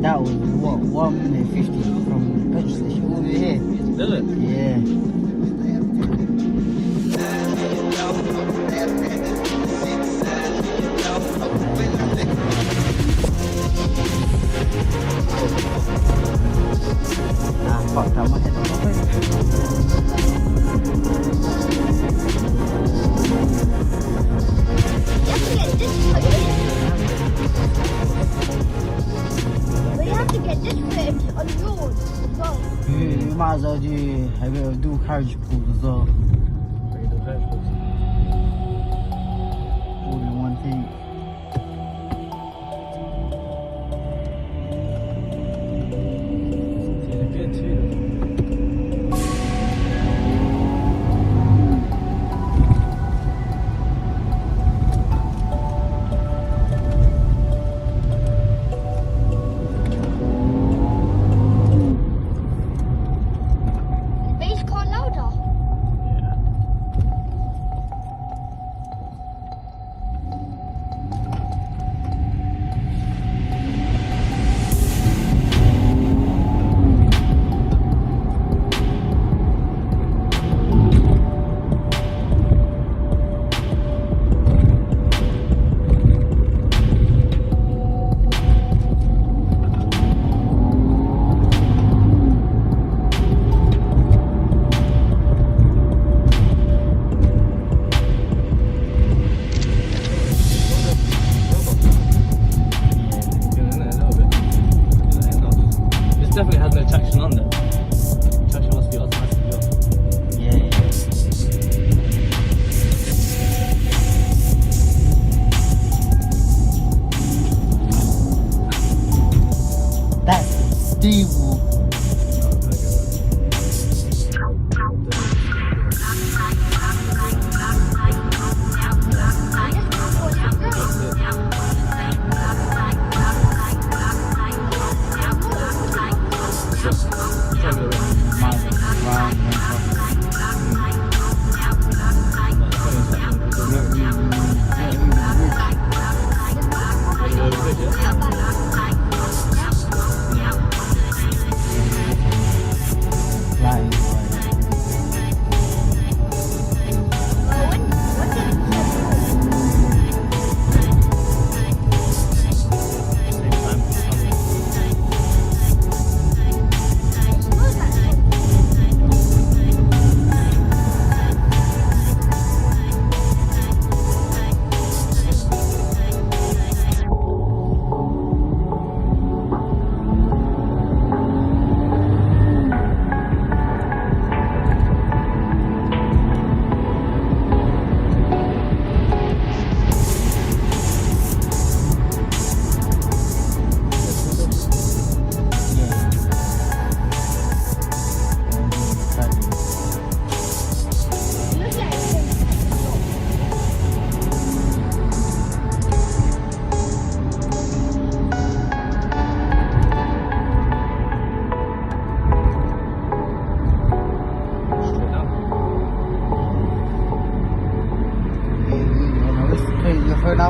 That was what, 1 minute 50 from the petrol station over here. Did it? Yeah. Fucked up my head on my But you have to get this fitted on yours as well. You might as well do a bit of dual carriage pools as well. All in one thing.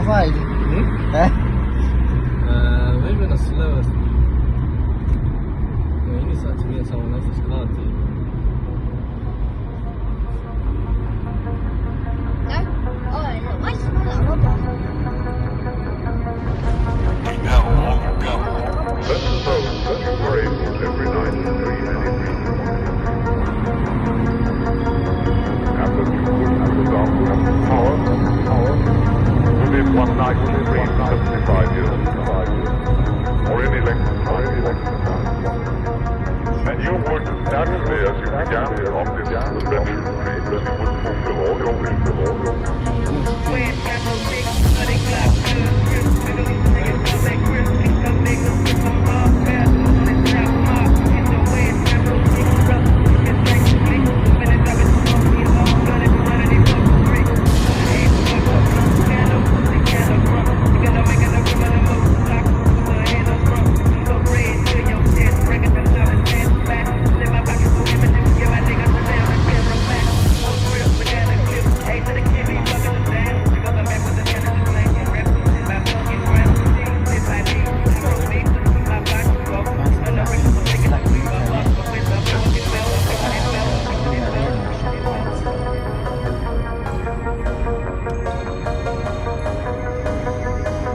Wide. Maybe the slowest. You need to be in someone else's car, dude. Why smell like rubber? Let's suppose that you were able every night to dream anything. And that you would, for example, have the power within one night to dream 75 years, or any length of time. And you would, naturally, as you began on this adventure, would fulfill all your wishes.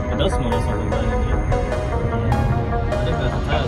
It does smell like something bad in here. I think that's a tire.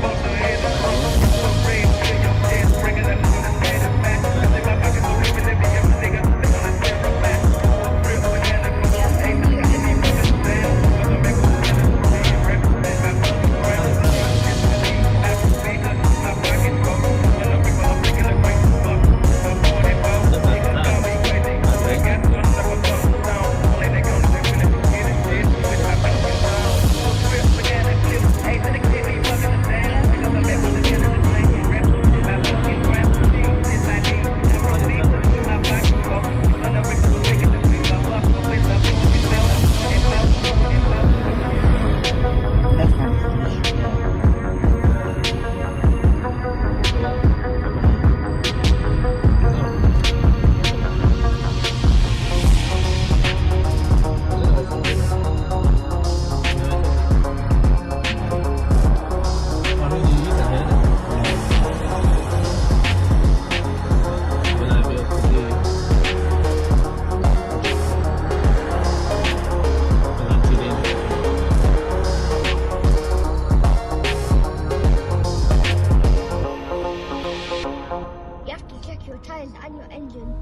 You have to check your tires and your engine.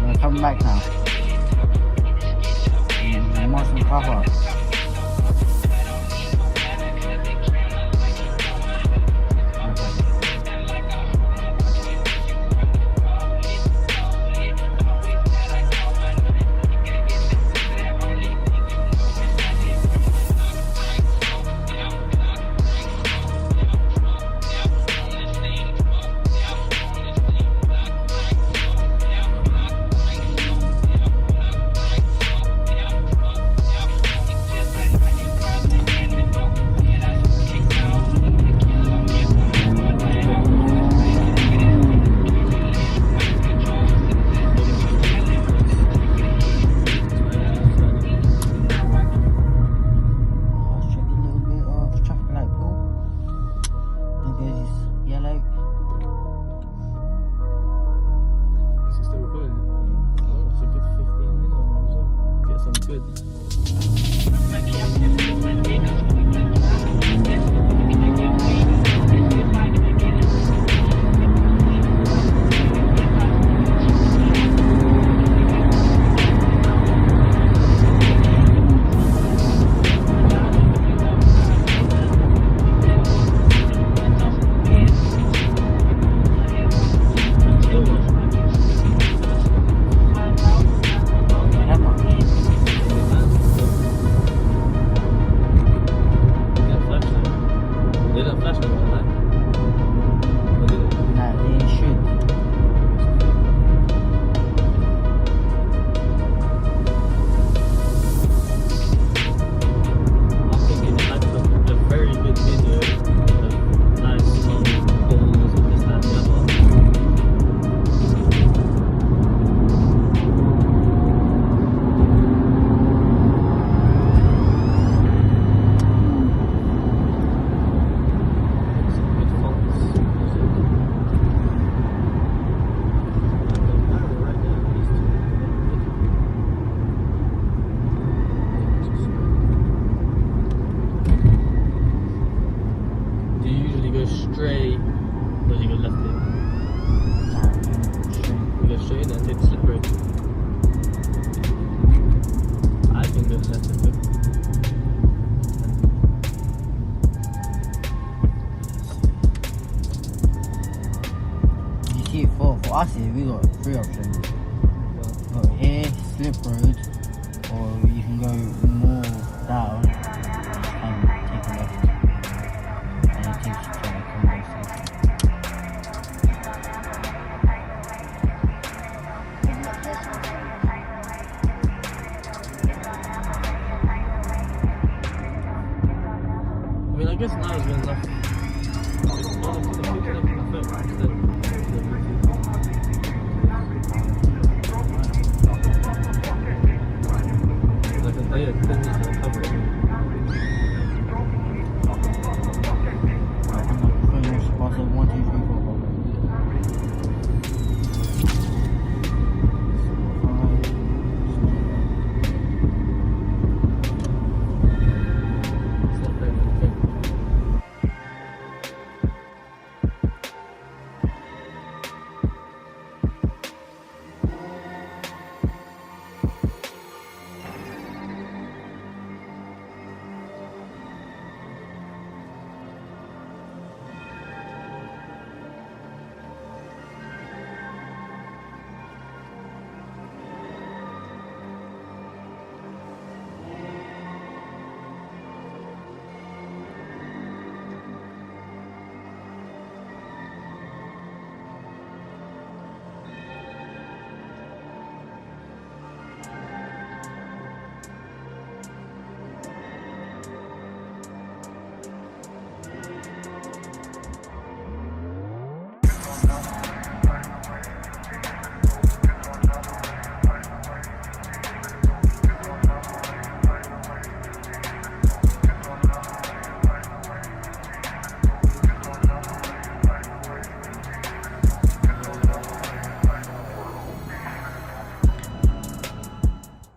We're coming back now. More some cover. good. Straight, or you go left here? You go straight and take the slip road. I think go left and look. You see, for us here, we got 3 options. We got here, slip road, or you can go more down and take a left. And it takes you to the conveyor station. I mean, I guess now is good enough.